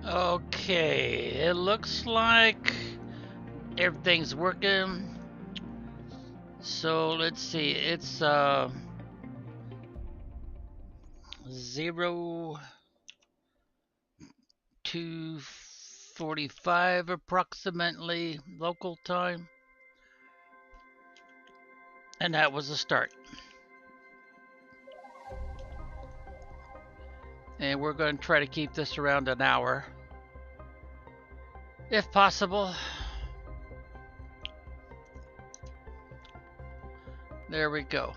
Okay, it looks like everything's working. So let's see, it's 0245 approximately local time, and that was the start. And we're going to try to keep this around an hour, if possible. There we go.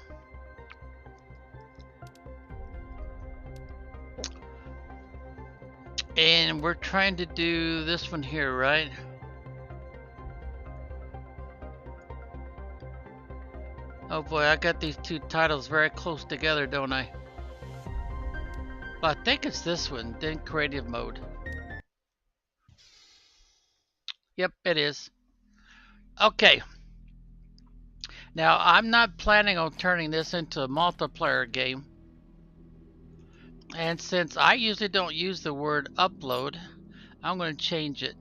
And we're trying to do this one here, right? Oh boy, I got these two titles very close together, don't I? Well, I think it's this one, then creative mode. Yep, it is. Okay. Now, I'm not planning on turning this into a multiplayer game. And since I usually don't use the word upload, I'm going to change it.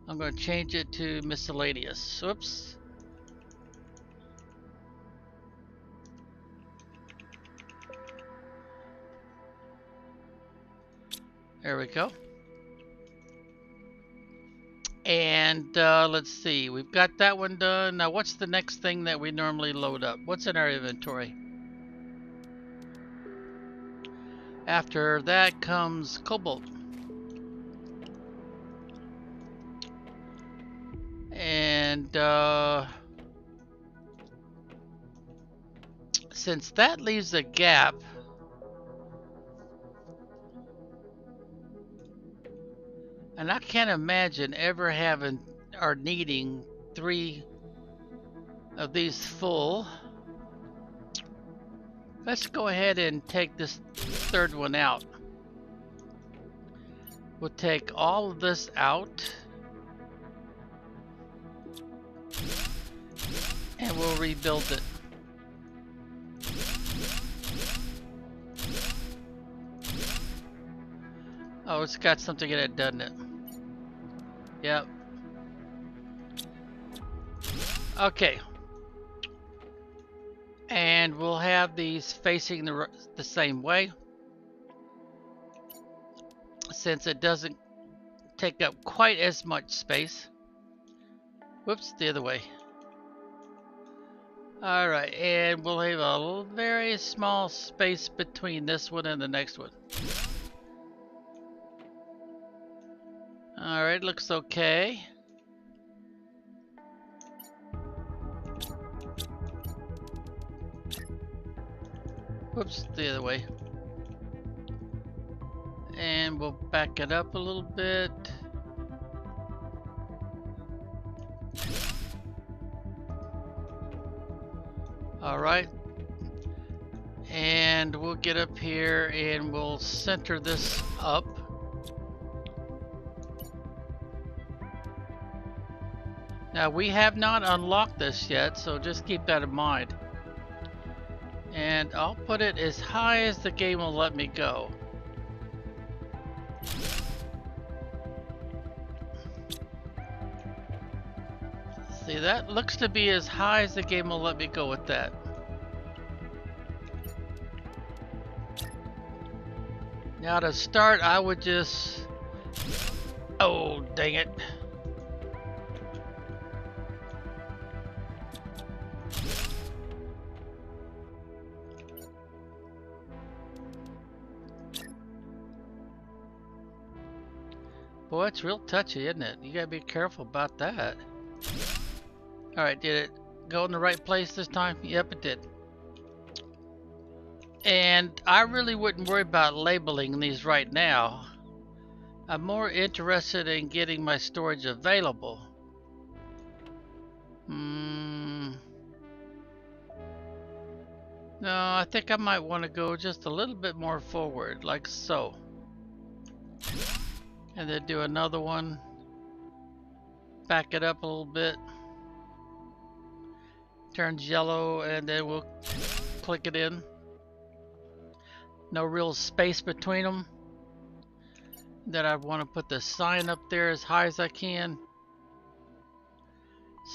I'm going to change it to miscellaneous. Whoops. There we go. And let's see, we've got that one done. Now, what's the next thing that we normally load up? What's in our inventory? After that comes cobalt. And since that leaves a gap, and I can't imagine ever having or needing 3 of these full, let's go ahead and take this third one out. We'll take all of this out, and we'll rebuild it. Oh, it's got something in it, doesn't it? Yep. Okay. And we'll have these facing the same way, since it doesn't take up quite as much space. Whoops, the other way. Alright, and we'll have a very small space between this one and the next one. Alright, looks okay. Whoops, the other way. And we'll back it up a little bit. Alright. And we'll get up here and we'll center this up. Now, we have not unlocked this yet, so just keep that in mind. And I'll put it as high as the game will let me go. See, that looks to be as high as the game will let me go with that. Now to start, I would just... Oh, dang it. Boy, it's real touchy, isn't it? You gotta be careful about that. Alright, did it go in the right place this time? Yep, it did. And I really wouldn't worry about labeling these right now. I'm more interested in getting my storage available. No, I think I might want to go just a little bit more forward, like so. And then do another one. Back it up a little bit. Turns yellow, and then we'll click it in. No real space between them. Then I want to put the sign up there as high as I can.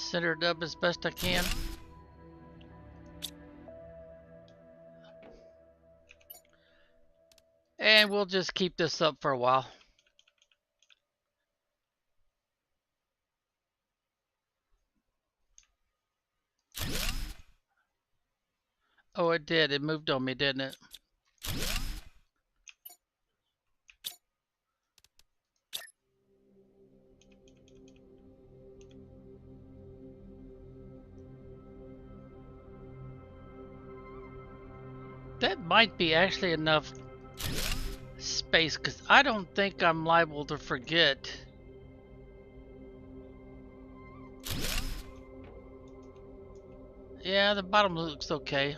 Center it up as best I can. And we'll just keep this up for a while. Oh, it did. It moved on me, didn't it? That might be actually enough space, because I don't think I'm liable to forget. Yeah, the bottom looks okay.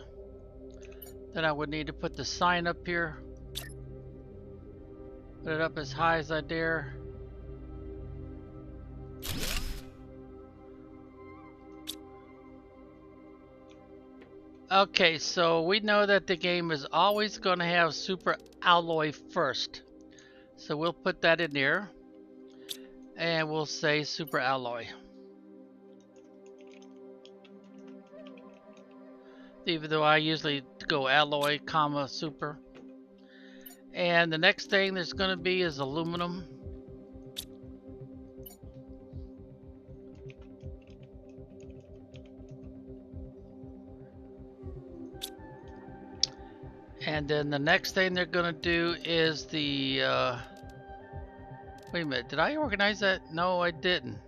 Then I would need to put the sign up here. Put it up as high as I dare. Okay, so we know that the game is always going to have super alloy first. So we'll put that in there. And we'll say super alloy. Even though I usually go alloy, comma, super. And the next thing there's going to be is aluminum. And then the next thing they're going to do is the... wait a minute, did I organize that? No, I didn't.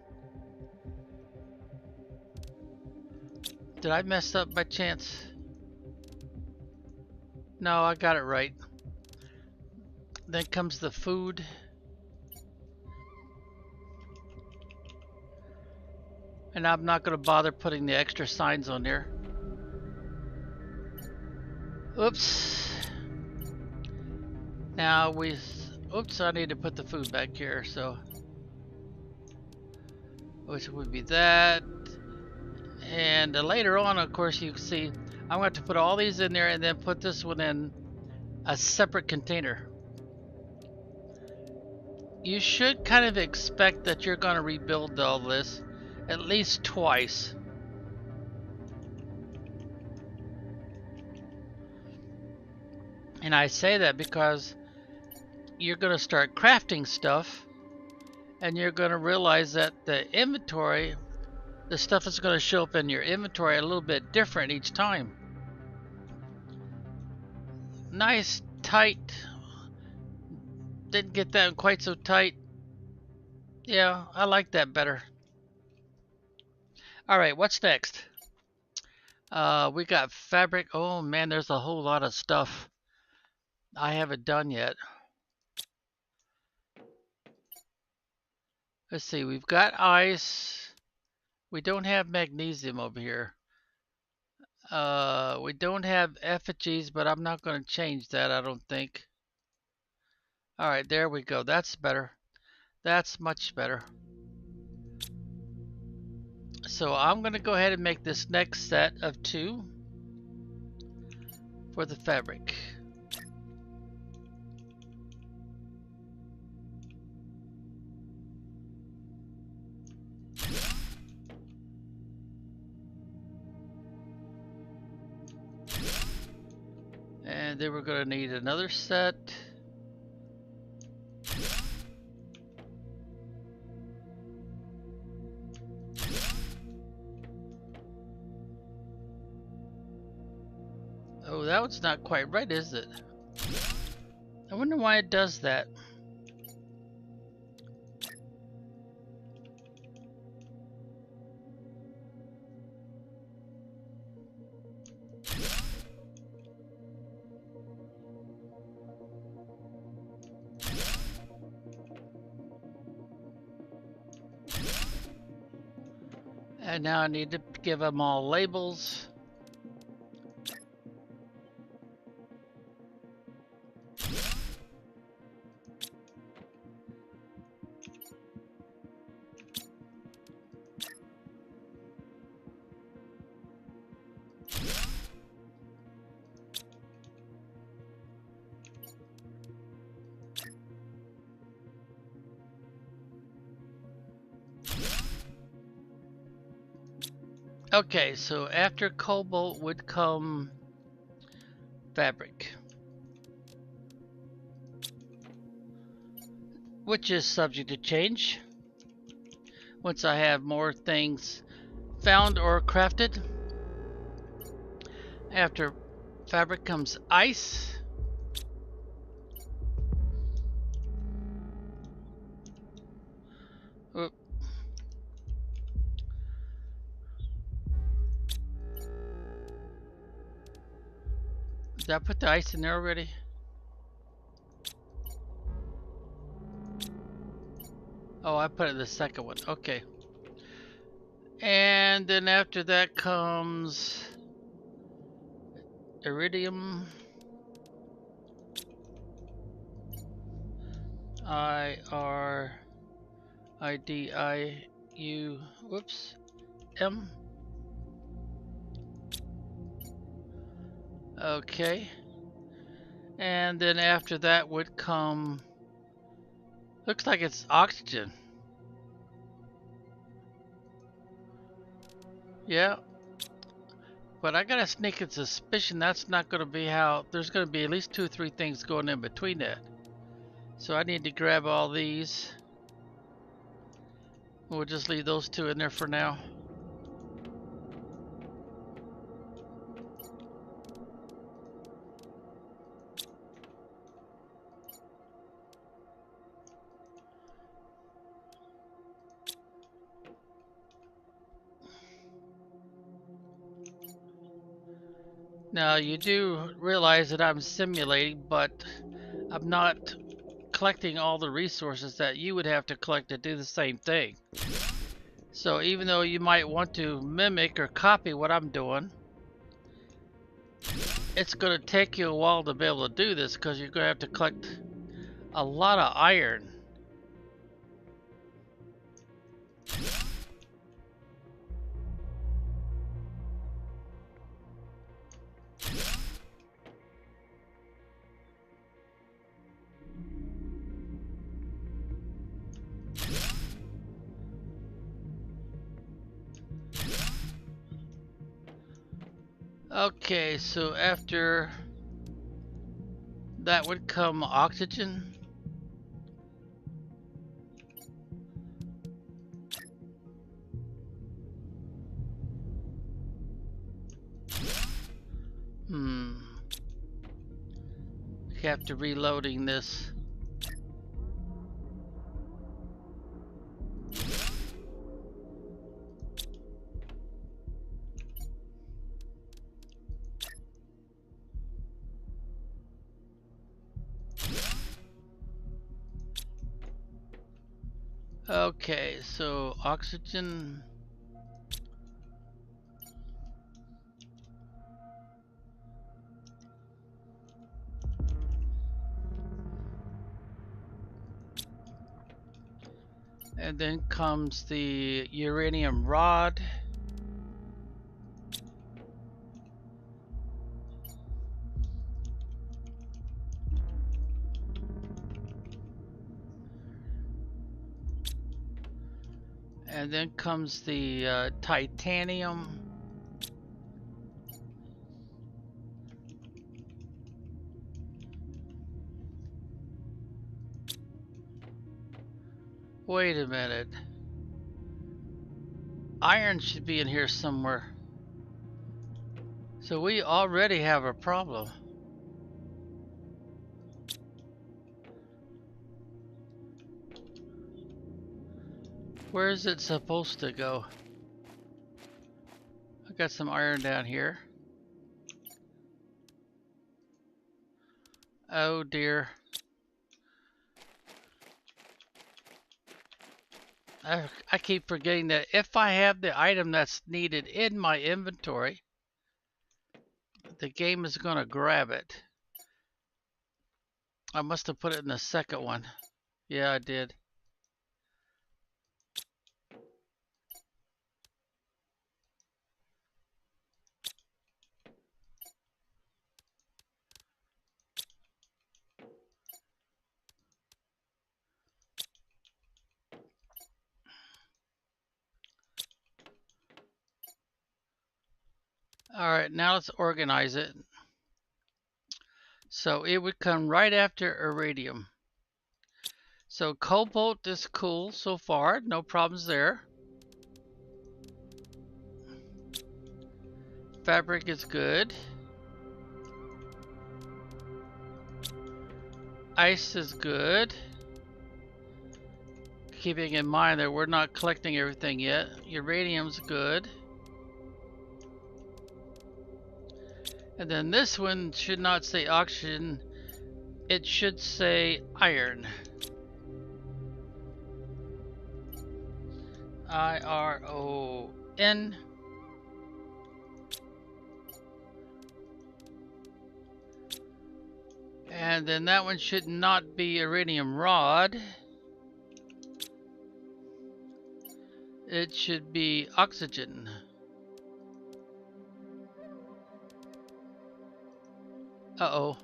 Did I mess up by chance? No, I got it right. Then comes the food. And I'm not going to bother putting the extra signs on there. Oops. Now we... Oops, I need to put the food back here, so... Which would be that. And later on, of course, you can see I'm going to put all these in there and then put this one in a separate container. You should kind of expect that you're going to rebuild all this at least twice. And I say that because you're going to start crafting stuff and you're going to realize that the inventory, the stuff that's going to show up in your inventory a little bit different each time. Nice, tight. Didn't get that quite so tight. Yeah, I like that better. Alright, what's next? We got fabric. Oh man, there's a whole lot of stuff I haven't done yet. Let's see, we've got ice. We don't have magnesium over here. We don't have effigies, but I'm not going to change that, I don't think. Alright, there we go. That's better. That's much better. So I'm going to go ahead and make this next set of 2 for the fabric. And then we're going to need another set. Oh, that one's not quite right, is it? I wonder why it does that. And now I need to give them all labels. Okay, so after cobalt would come fabric, which is subject to change once I have more things found or crafted. After fabric comes ice. Oop. Did I put the ice in there already? Oh, I put it in the second one. Okay. And then after that comes iridium. IRIDIU. Whoops. M. Okay. And then after that would come. Looks like it's oxygen. Yeah. But I got a sneaking suspicion that's not going to be how. There's going to be at least 2 or 3 things going in between that. So I need to grab all these. We'll just leave those 2 in there for now. Now you do realize that I'm simulating, but I'm not collecting all the resources that you would have to collect to do the same thing. So even though you might want to mimic or copy what I'm doing, it's going to take you a while to be able to do this because you're going to have to collect a lot of iron. Okay, so after that would come oxygen. Hmm. Have to reloading this. Okay, so oxygen. And then comes the uranium rod. And then comes the titanium. Wait a minute. Iron should be in here somewhere. So we already have a problem. Where is it supposed to go? I got some iron down here. Oh dear. I keep forgetting that if I have the item that's needed in my inventory, the game is going to grab it. I must have put it in the second one. Yeah, I did. Alright, now let's organize it. So it would come right after iridium. So cobalt is cool so far, no problems there. Fabric is good. Ice is good. Keeping in mind that we're not collecting everything yet. Uranium's good. And then this one should not say oxygen. It should say iron. IRON. And then that one should not be iridium rod. It should be oxygen. Uh-oh.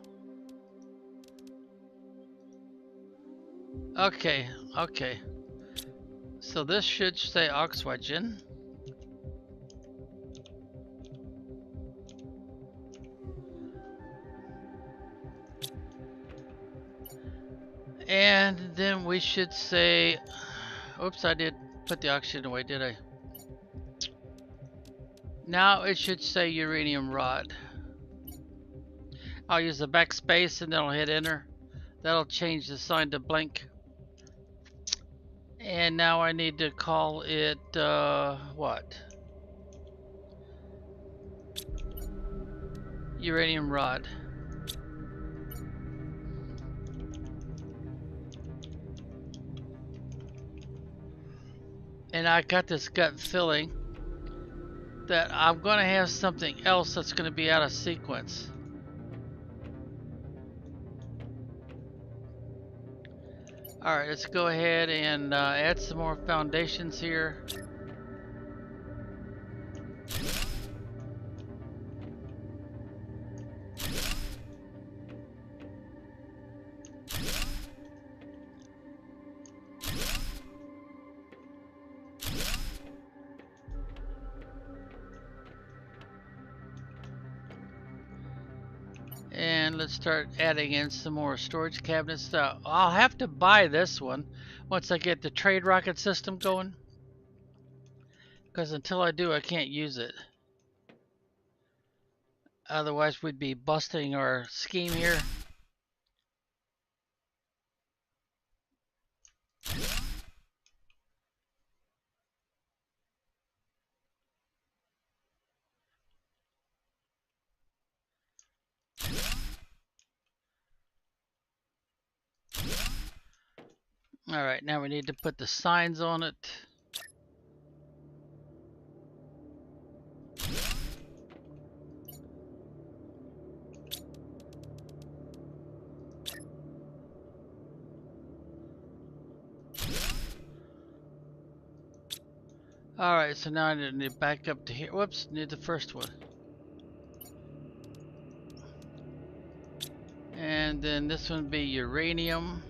Okay, okay. So this should say oxygen. And then we should say, oops, I did put the oxygen away, did I? Now it should say uranium rod. I'll use the backspace and then I'll hit enter. That'll change the sign to blank. And now I need to call it, what? Uranium rod. And I got this gut feeling that I'm going to have something else that's going to be out of sequence. Alright, let's go ahead and add some more foundations here. And let's start adding in some more storage cabinets. I'll have to buy this one once I get the trade rocket system going, because until I do I can't use it. Otherwise we'd be busting our scheme here. Alright, now we need to put the signs on it. Alright, so now I need to back up to here. Whoops, need the first one. And then this one would be uranium.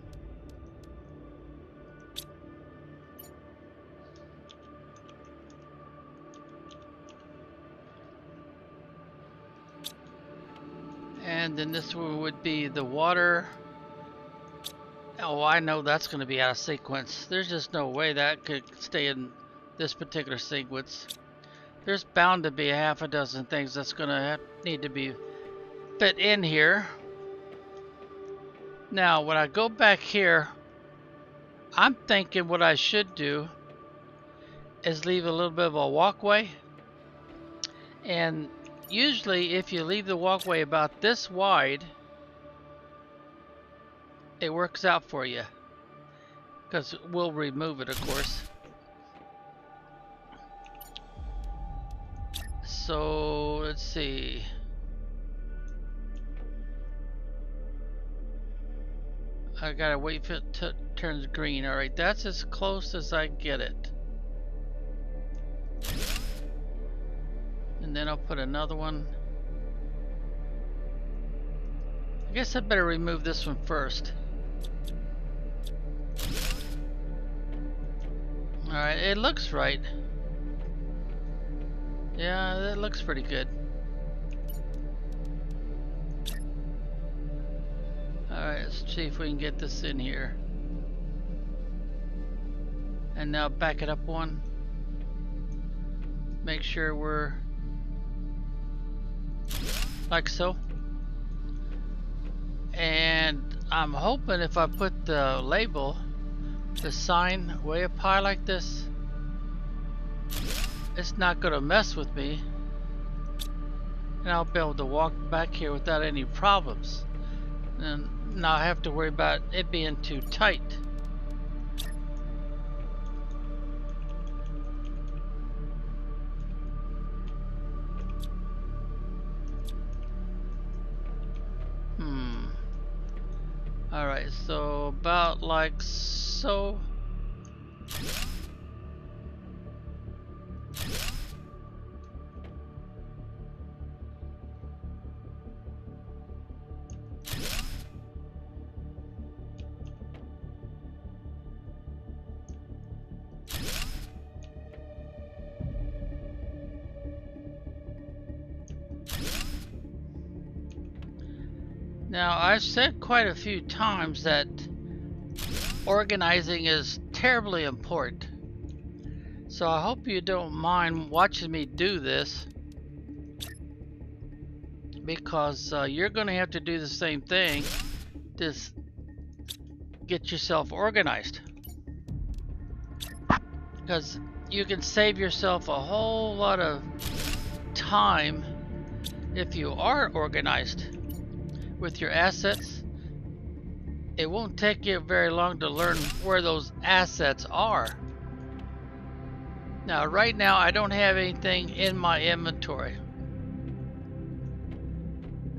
And then this one would be the water. Oh, I know that's going to be out of sequence. There's just no way that could stay in this particular sequence. There's bound to be a half a dozen things that's going to need to be fit in here. Now, when I go back here, I'm thinking what I should do is leave a little bit of a walkway. And usually if you leave the walkway about this wide, it works out for you, because we'll remove it, of course. So let's see. I gotta wait for it turns green. Alright, that's as close as I get it. And then I'll put another one. I guess I better remove this one first. Alright, it looks right. Yeah, that looks pretty good. See if we can get this in here. And now back it up one. Make sure we're like so. And I'm hoping if I put the label, the sign way up high like this, it's not gonna mess with me. And I'll be able to walk back here without any problems. And now I have to worry about it being too tight. Alright, so about like so. Now, I've said quite a few times that organizing is terribly important. So I hope you don't mind watching me do this, because you're going to have to do the same thing. Just get yourself organized. Because you can save yourself a whole lot of time if you are organized with your assets. It won't take you very long to learn where those assets are. Now, right now, I don't have anything in my inventory.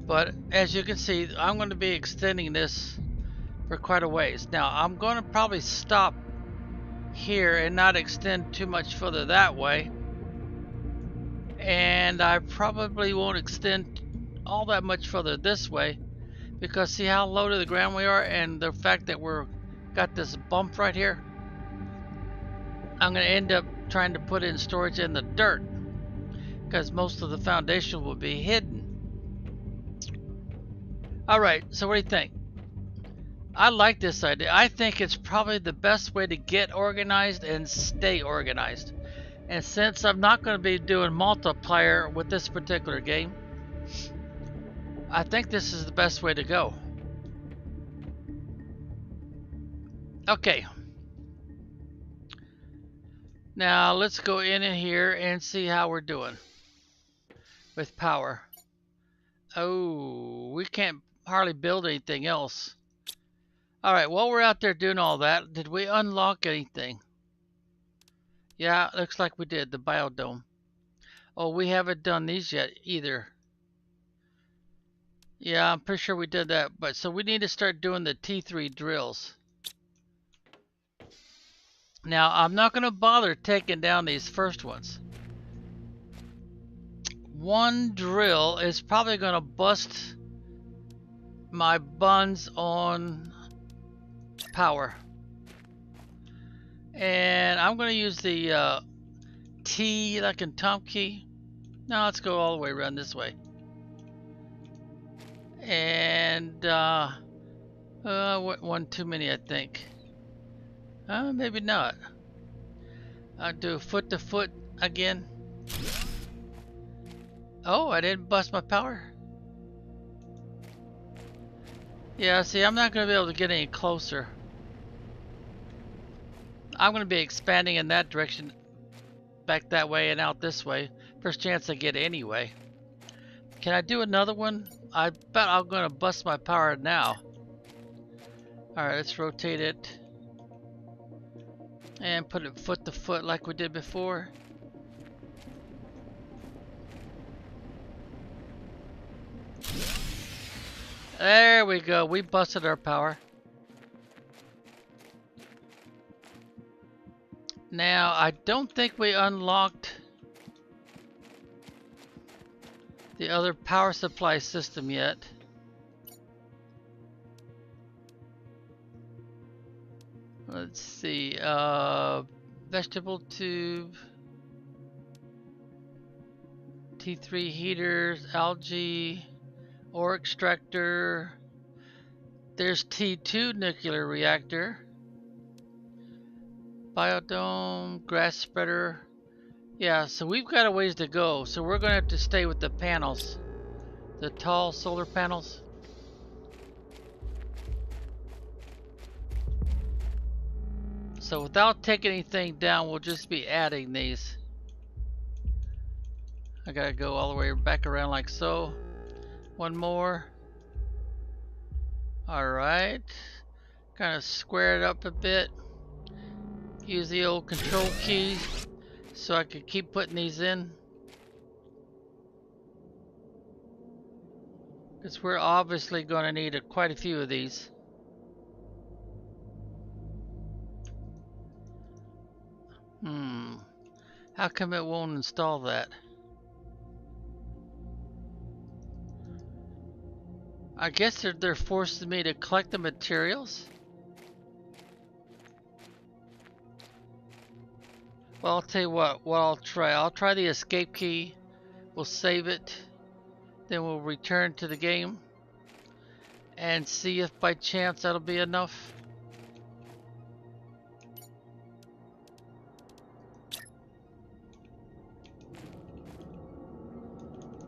But as you can see, I'm going to be extending this for quite a ways. Now, I'm going to probably stop here and not extend too much further that way. And I probably won't extend all that much further this way, because see how low to the ground we are, and the fact that we're got this bump right here. I'm going to end up trying to put in storage in the dirt, because most of the foundation will be hidden. Alright, so what do you think? I like this idea. I think it's probably the best way to get organized and stay organized. And since I'm not going to be doing multiplayer with this particular game, I think this is the best way to go. Okay. Now let's go in here and see how we're doing with power. Oh, we can't hardly build anything else. Alright, while we're out there doing all that, did we unlock anything? Yeah, looks like we did, the biodome. Oh, we haven't done these yet either. Yeah, I'm pretty sure we did that, but so we need to start doing the T3 drills. Now, I'm not going to bother taking down these first ones. One drill is probably going to bust my buns on power. And I'm going to use the T like in Tom key. Now let's go all the way around this way. And one too many, I think. Maybe not. I'll do foot to foot again. Oh, I didn't bust my power. Yeah, see, I'm not going to be able to get any closer. I'm going to be expanding in that direction, back that way and out this way. First chance I get anyway. Can I do another one? I bet I'm going to bust my power now. Alright, let's rotate it. And put it foot to foot like we did before. There we go. We busted our power. Now, I don't think we unlocked the other power supply system yet. Let's see. Vegetable tube. T3 heaters, algae, ore extractor. There's T2 nuclear reactor. Biodome, grass spreader. Yeah, so we've got a ways to go. So we're going to have to stay with the panels. The tall solar panels. So without taking anything down, we'll just be adding these. I gotta go all the way back around like so. One more. Alright. Kind of square it up a bit. Use the old control key so I could keep putting these in. Because we're obviously going to need quite a few of these. How come it won't install that? I guess they're forcing me to collect the materials. Well, I'll tell you what I'll try. I'll try the escape key. We'll save it. Then we'll return to the game and see if by chance that'll be enough.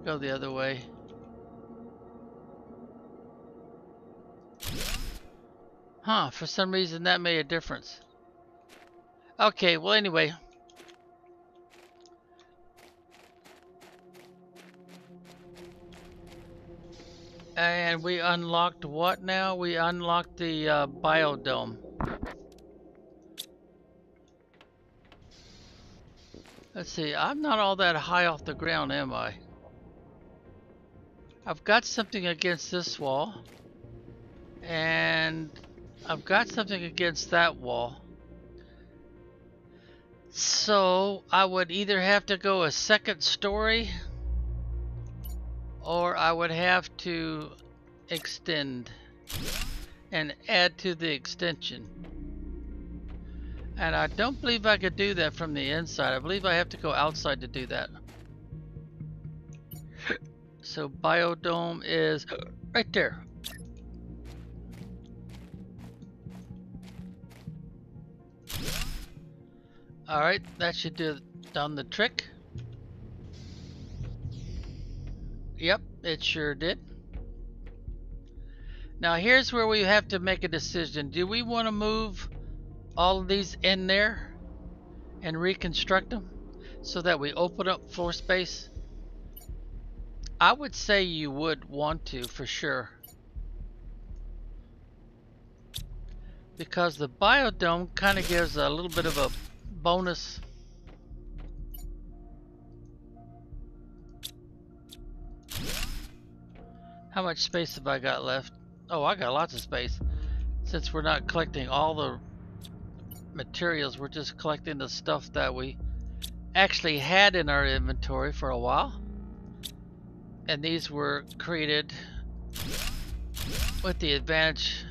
Go the other way. Huh, for some reason that made a difference. Okay, well anyway. And we unlocked what now? We unlocked the biodome. Let's see, I'm not all that high off the ground, am I? I've got something against this wall. And I've got something against that wall. So I would either have to go a second story or I would have to extend and add to the extension. And I don't believe I could do that from the inside. I believe I have to go outside to do that. So biodome is right there. Alright, that should do done the trick. Yep, it sure did. Now here's where we have to make a decision. Do we want to move all of these in there and reconstruct them so that we open up floor space? I would say you would want to for sure. Because the biodome kind of gives a little bit of a bonus. How much space have I got left? Oh, I got lots of space. Since we're not collecting all the materials, we're just collecting the stuff that we actually had in our inventory for a while. And these were created with the advantage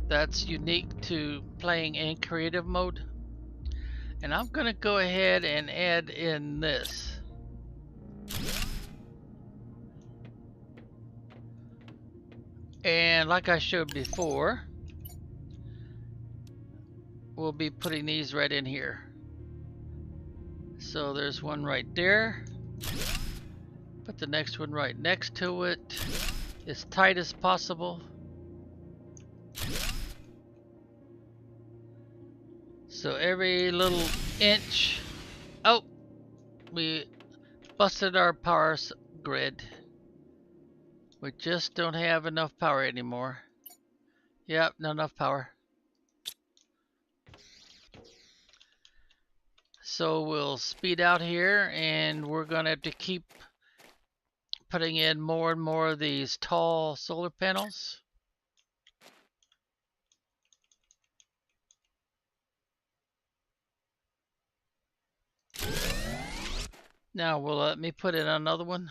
that's unique to playing in creative mode. And I'm gonna go ahead and add in this. And like I showed before, we'll be putting these right in here. So there's one right there. Put the next one right next to it, as tight as possible. So every little inch. Oh, we busted our power grid. We just don't have enough power anymore. Yep, not enough power. So we'll speed out here and we're gonna have to keep putting in more and more of these tall solar panels. Now will let me put in another one.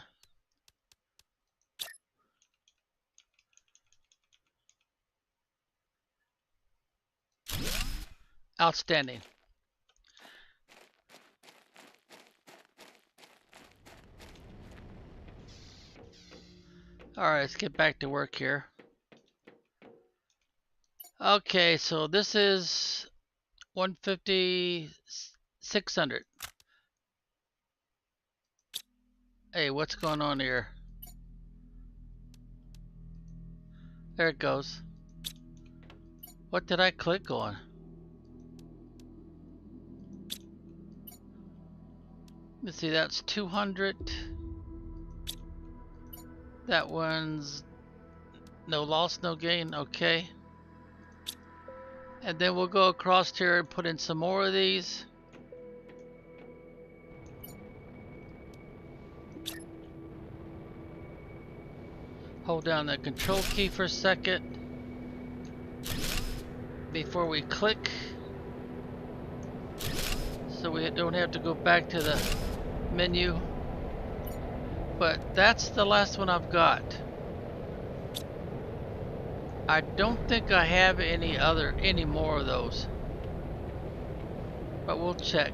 Outstanding. Alright, let's get back to work here. Okay, so this is 150, 600. Hey, what's going on here? There it goes. What did I click on? Let's see, that's 200. That one's no loss, no gain. Okay. And then we'll go across here and put in some more of these. Hold down the control key for a second before we click, so we don't have to go back to the menu. But that's the last one I've got. I don't think I have any more of those, but we'll check.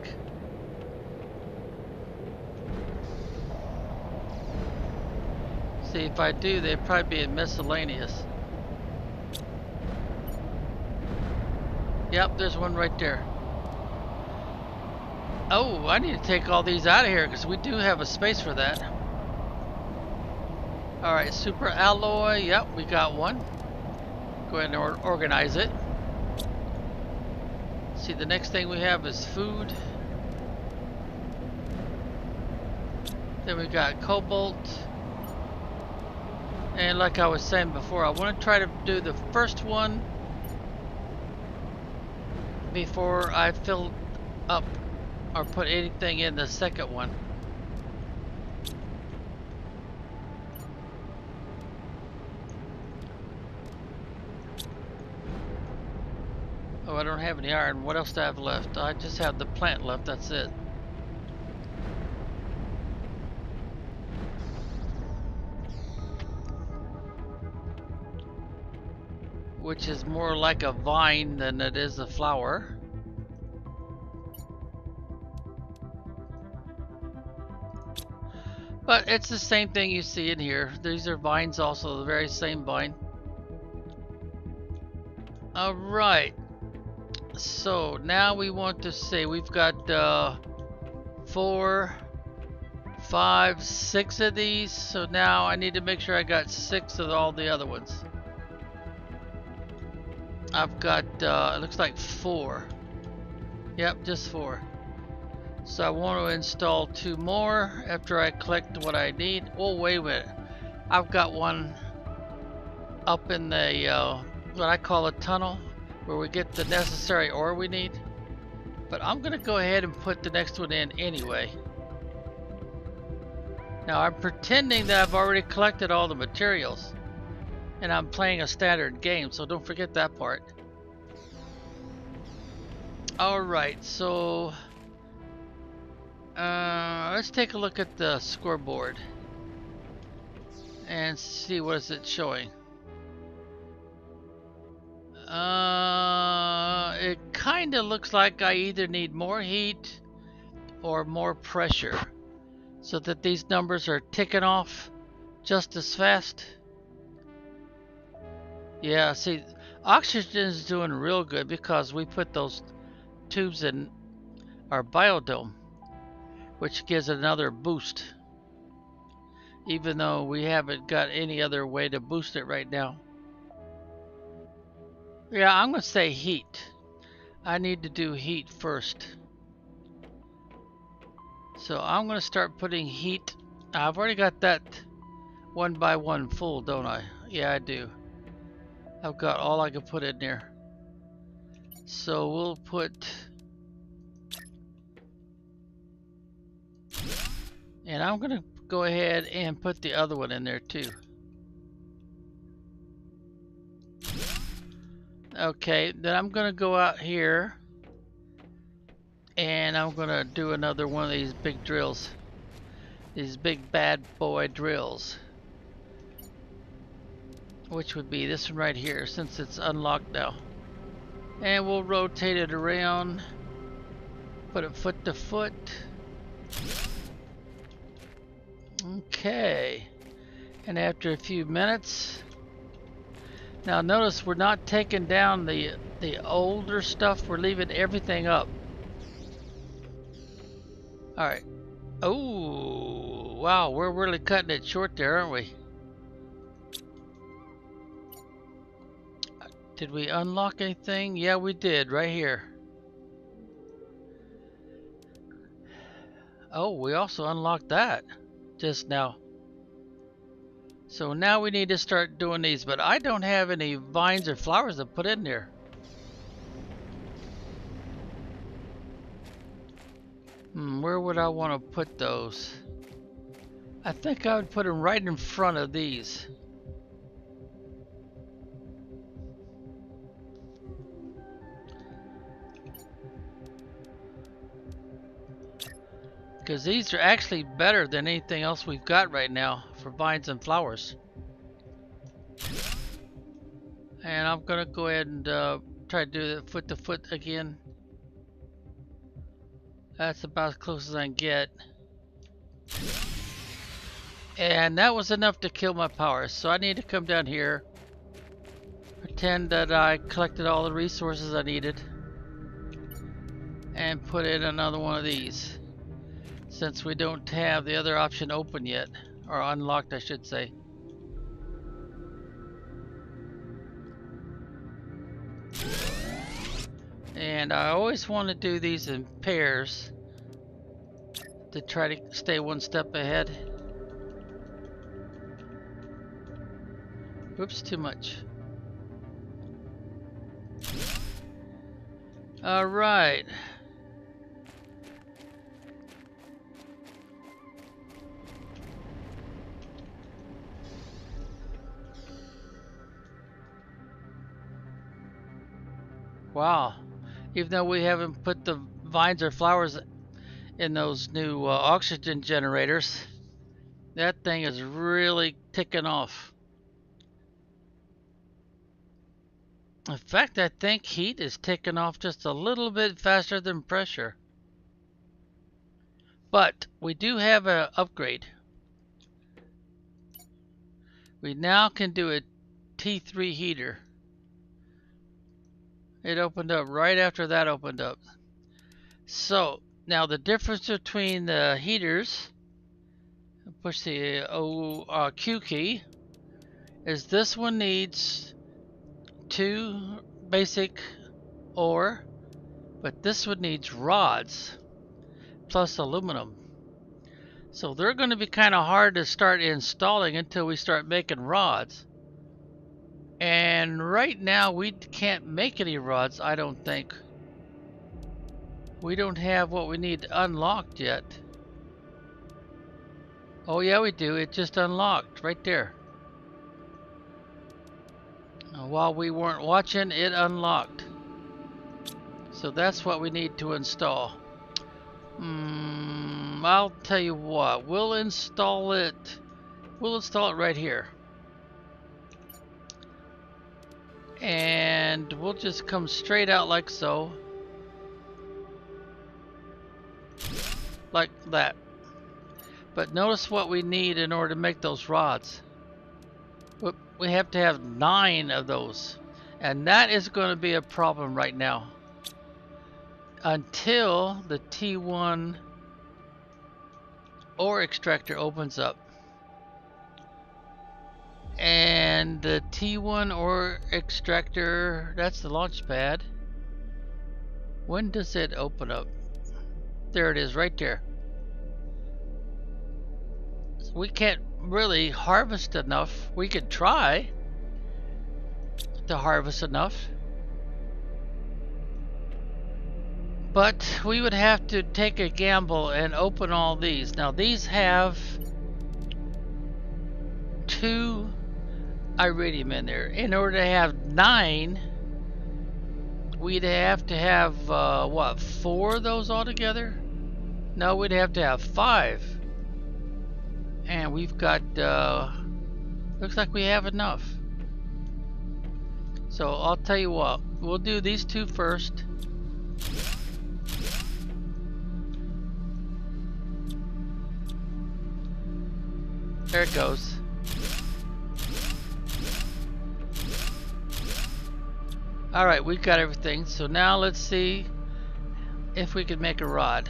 See, if I do, they'd probably be in miscellaneous. Yep, there's one right there. Oh, I need to take all these out of here because we do have a space for that. Alright, super alloy. Yep, we got one. Go ahead and organize it. See, the next thing we have is food. Then we got cobalt. And like I was saying before, I want to try to do the first one before I fill up or put anything in the second one. Oh, I don't have any iron. What else do I have left? I just have the plant left, that's it. Which is more like a vine than it is a flower. But it's the same thing you see in here. These are vines also, the very same vine. Alright. So now we want to see, we've got 4, 5, 6 of these. So now I need to make sure I got 6 of all the other ones. I've got, it looks like 4. Yep, just 4. So I want to install 2 more after I collect what I need. Oh, wait a minute. I've got one up in the, what I call a tunnel, where we get the necessary ore we need. But I'm going to go ahead and put the next one in anyway. Now I'm pretending that I've already collected all the materials. And I'm playing a standard game, so don't forget that part. Alright, so let's take a look at the scoreboard and see what is it showing. It kind of looks like I either need more heat or more pressure so that these numbers are ticking off just as fast. Yeah, see, oxygen is doing real good because we put those tubes in our biodome, which gives another boost, even though we haven't got any other way to boost it right now. Yeah, I'm going to say heat. I need to do heat first. So I'm going to start putting heat. I've already got that 1 by 1 full, don't I? Yeah, I do. I've got all I can put in there. So we'll put, and I'm going to go ahead and put the other one in there too. Okay, then I'm going to go out here and I'm going to do another one of these big drills. These big bad boy drills. Which would be this one right here, since it's unlocked now. And we'll rotate it around, put it foot to foot. Okay, and after a few minutes Now notice we're not taking down the older stuff, we're leaving everything up. Alright. Oh, wow, we're really cutting it short there, aren't we? Did we unlock anything? Yeah, we did, right here. Oh, we also unlocked that just now. So now we need to start doing these, but I don't have any vines or flowers to put in there. Where would I want to put those? I think I would put them right in front of these. Because these are actually better than anything else we've got right now for vines and flowers. And I'm going to go ahead and try to do it foot to foot again. That's about as close as I can get. And that was enough to kill my power. So I need to come down here. Pretend that I collected all the resources I needed. And put in another one of these. Since we don't have the other option open yet. Or unlocked, I should say. And I always want to do these in pairs to try to stay one step ahead. Oops, too much. All right. Wow. Even though we haven't put the vines or flowers in those new oxygen generators, that thing is really ticking off. In fact, I think heat is ticking off just a little bit faster than pressure. But we do have an upgrade. We now can do a T3 heater. It opened up right after that opened up. So now the difference between the heaters, push the Q key, is this one needs 2 basic ore, but this one needs rods plus aluminum. So they're going to be kind of hard to start installing until we start making rods. And right now we can't make any rods, I don't think. We don't have what we need unlocked yet. Oh yeah, we do. It just unlocked right there. While we weren't watching, it unlocked. So that's what we need to install. I'll tell you what. We'll install it. We'll install it right here. And we'll just come straight out like so. Like that. But notice what we need in order to make those rods. We have to have 9 of those. And that is going to be a problem right now. Until the T1 ore extractor opens up. And the T1 ore extractor, that's the launch pad. When does it open up? There it is, right there. So we can't really harvest enough. We could try to harvest enough. But we would have to take a gamble and open all these. Now these have 2 iridium in there. In order to have 9, we'd have to have what, 4 of those altogether? No, we'd have to have 5. And we've got looks like we have enough. So I'll tell you what, we'll do these 2 first. There it goes. Alright, we've got everything. So now let's see if we can make a rod.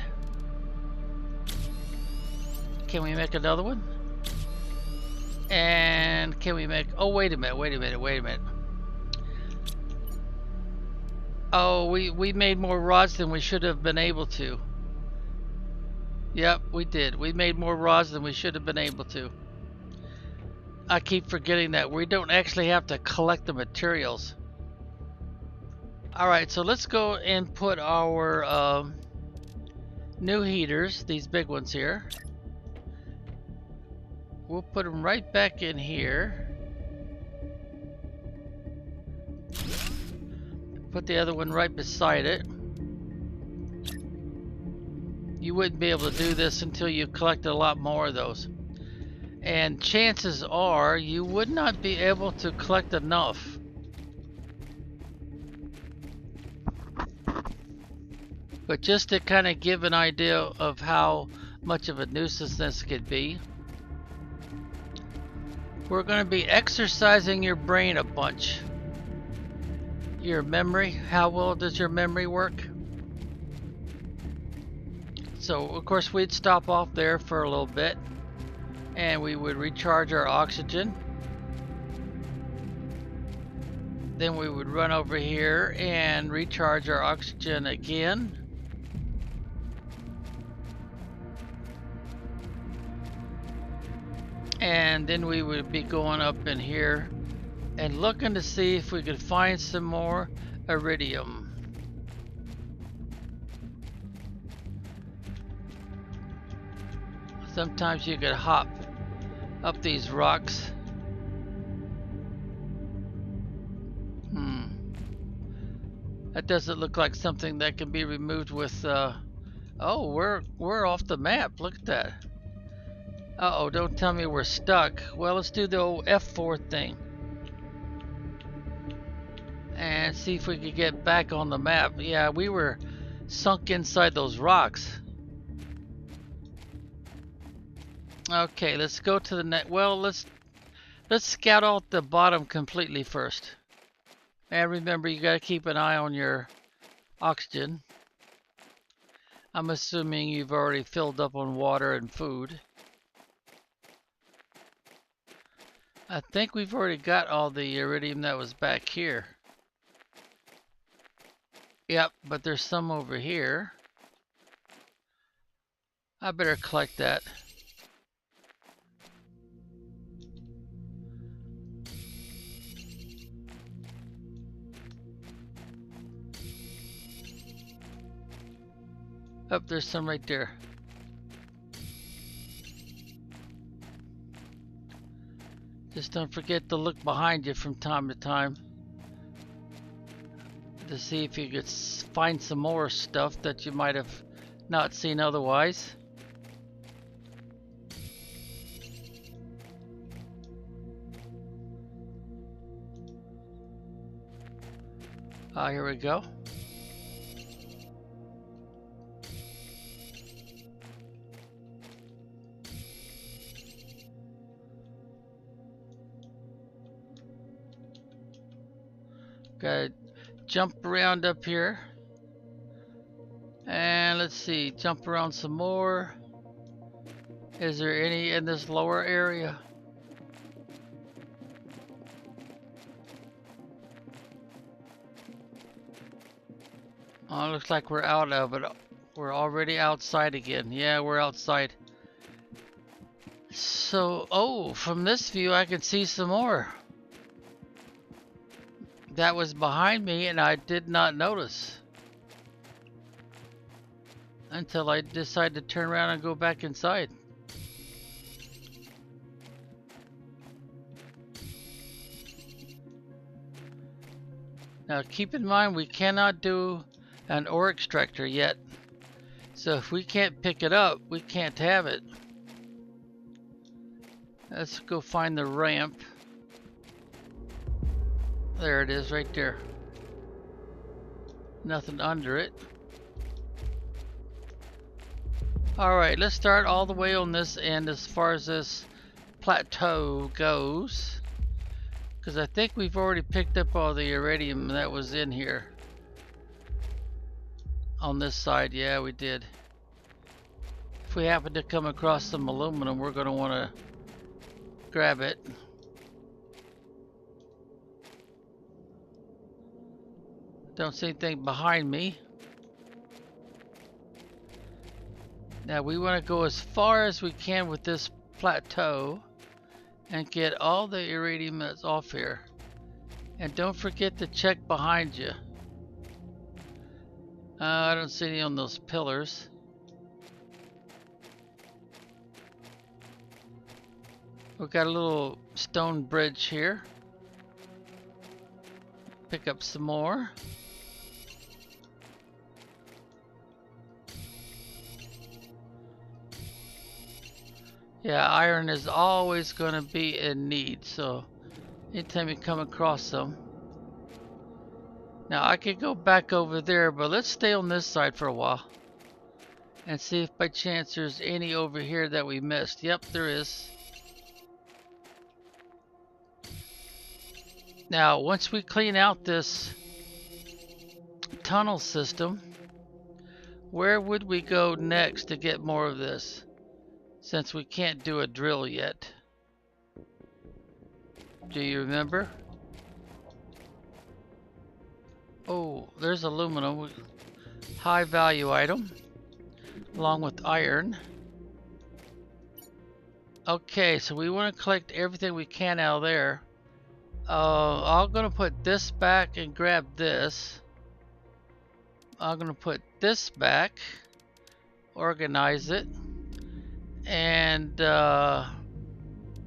Can we make another one? And can we make... Oh, wait a minute. Oh, we made more rods than we should have been able to. Yep, we did. We made more rods than we should have been able to. I keep forgetting that we don't actually have to collect the materials. Alright, so let's go and put our new heaters, these big ones here. We'll put them right back in here. Put the other one right beside it. You wouldn't be able to do this until you collected a lot more of those. And chances are you would not be able to collect enough. But just to kind of give an idea of how much of a nuisance this could be, we're going to be exercising your brain a bunch. Your memory, how well does your memory work? So of course we'd stop off there for a little bit and we would recharge our oxygen. Then we would run over here and recharge our oxygen again. And then we would be going up in here and looking to see if we could find some more iridium. Sometimes you could hop up these rocks. That doesn't look like something that can be removed with oh, we're off the map. Look at that. Uh-oh, don't tell me we're stuck. Well, let's do the old F4 thing. And see if we could get back on the map. Yeah, we were sunk inside those rocks. Okay, let's go to the net. Well, let's scout out the bottom completely first. And remember, you gotta keep an eye on your oxygen. I'm assuming you've already filled up on water and food. I think we've already got all the iridium that was back here. Yep, but there's some over here. I better collect that. Oh, there's some right there. Just don't forget to look behind you from time to time to see if you could find some more stuff that you might have not seen otherwise. Here we go. Gotta jump around up here. And let's see, jump around some more. Is there any in this lower area? Oh, looks like we're out of it. We're already outside again. Yeah, we're outside. So, oh, from this view I can see some more. That was behind me and I did not notice until I decided to turn around and go back inside. Now keep in mind we cannot do an ore extractor yet, so if we can't pick it up we can't have it. Let's go find the ramp. There it is right there. Nothing under it. Alright, let's start all the way on this end as far as this plateau goes. Because I think we've already picked up all the iridium that was in here. On this side, yeah, we did. If we happen to come across some aluminum, we're going to want to grab it. Don't see anything behind me. Now we want to go as far as we can with this plateau and get all the iridium that's off here. And don't forget to check behind you. I don't see any on those pillars. We've got a little stone bridge here. Pick up some more. Yeah, iron is always going to be in need, so anytime you come across them. Now I could go back over there, but let's stay on this side for a while and see if by chance there's any over here that we missed. Yep, there is. Now once we clean out this tunnel system, where would we go next to get more of this, since we can't do a drill yet? Do you remember? Oh, there's aluminum, high value item, along with iron. Okay, so we want to collect everything we can out of there. I'm gonna put this back and grab this. I'm gonna put this back, organize it, and I'm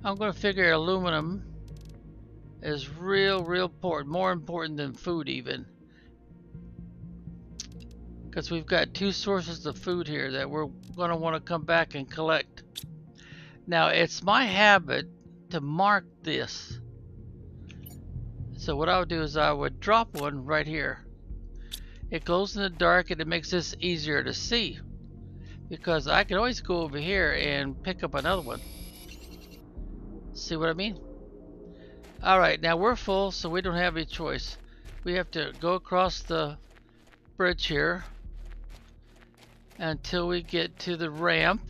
gonna figure aluminum is real important, more important than food even. Because we've got two sources of food here that we're going to want to come back and collect. Now it's my habit to mark this. So what I would do is I would drop one right here. It glows in the dark and it makes this easier to see. Because I can always go over here and pick up another one. See what I mean? Alright, now we're full, so we don't have any choice. We have to go across the bridge here until we get to the ramp,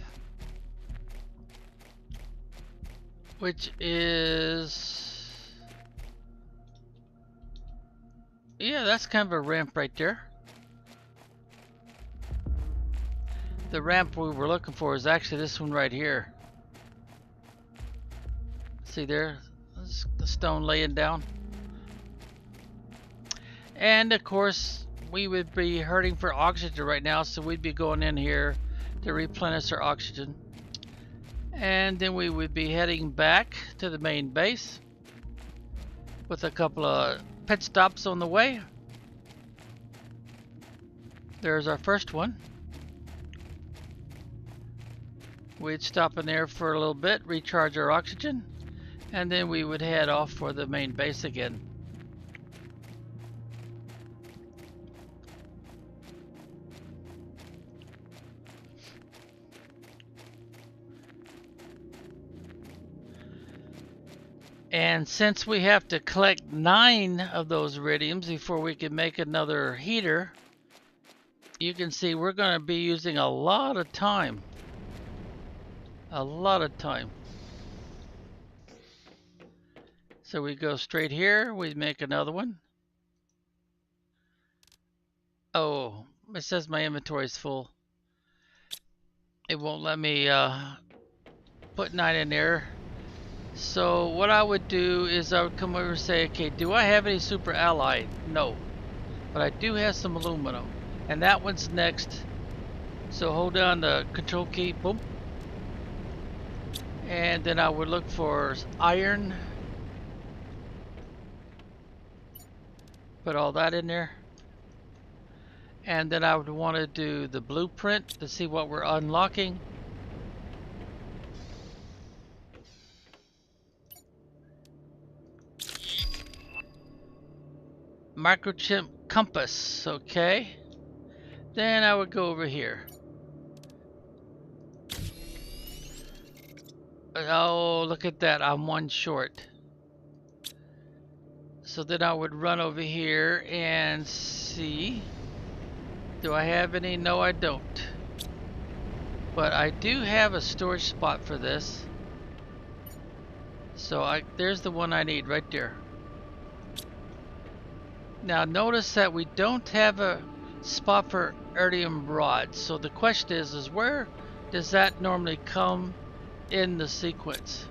which is, yeah, that's kind of a ramp right there. The ramp we were looking for is actually this one right here. See there, the stone laying down. And of course we would be hurting for oxygen right now, so we'd be going in here to replenish our oxygen. And then we would be heading back to the main base with a couple of pit stops on the way. There's our first one. We'd stop in there for a little bit, recharge our oxygen, and then we would head off for the main base again. And since we have to collect 9 of those iridiums before we can make another heater, you can see we're going to be using a lot of time. A lot of time. So we go straight here, we make another one. Oh, it says my inventory is full. It won't let me put 9 in there. So what I would do is I would come over and say, okay, do I have any super alloy? No. But I do have some aluminum. And that one's next. So hold down the control key, boom. And then I would look for iron. Put all that in there. And then I would want to do the blueprint to see what we're unlocking. Microchip compass, okay. Then I would go over here. Oh, look at that, I'm one short. So then I would run over here and see. Do I have any? No, I don't. But I do have a storage spot for this. So there's the one I need right there. Now notice that we don't have a spot for iridium rod. So the question is where does that normally come in the sequence?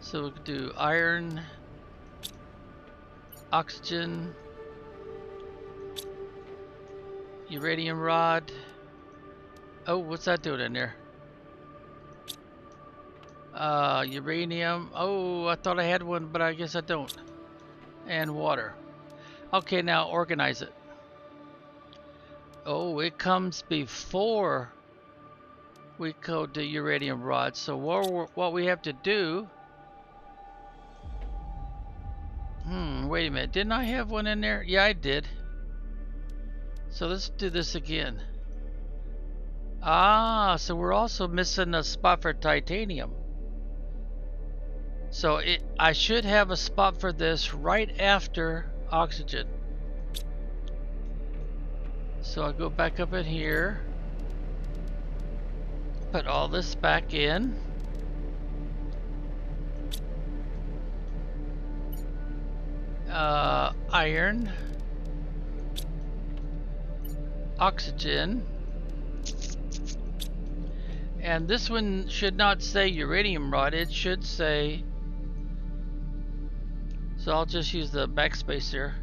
So we could do iron, oxygen, uranium rod. Oh, what's that doing in there? Uranium. Oh, I thought I had one, but I guess I don't. And water. Okay, now organize it. Oh, it comes before we go to uranium rod. So what we have to do... wait a minute. Didn't I have one in there? Yeah, I did. So let's do this again. Ah, so we're also missing a spot for titanium. So I should have a spot for this right after oxygen. So I'll go back up in here. Put all this back in. Iron. Oxygen. And this one should not say uranium rod, it should say... So I'll just use the backspace here.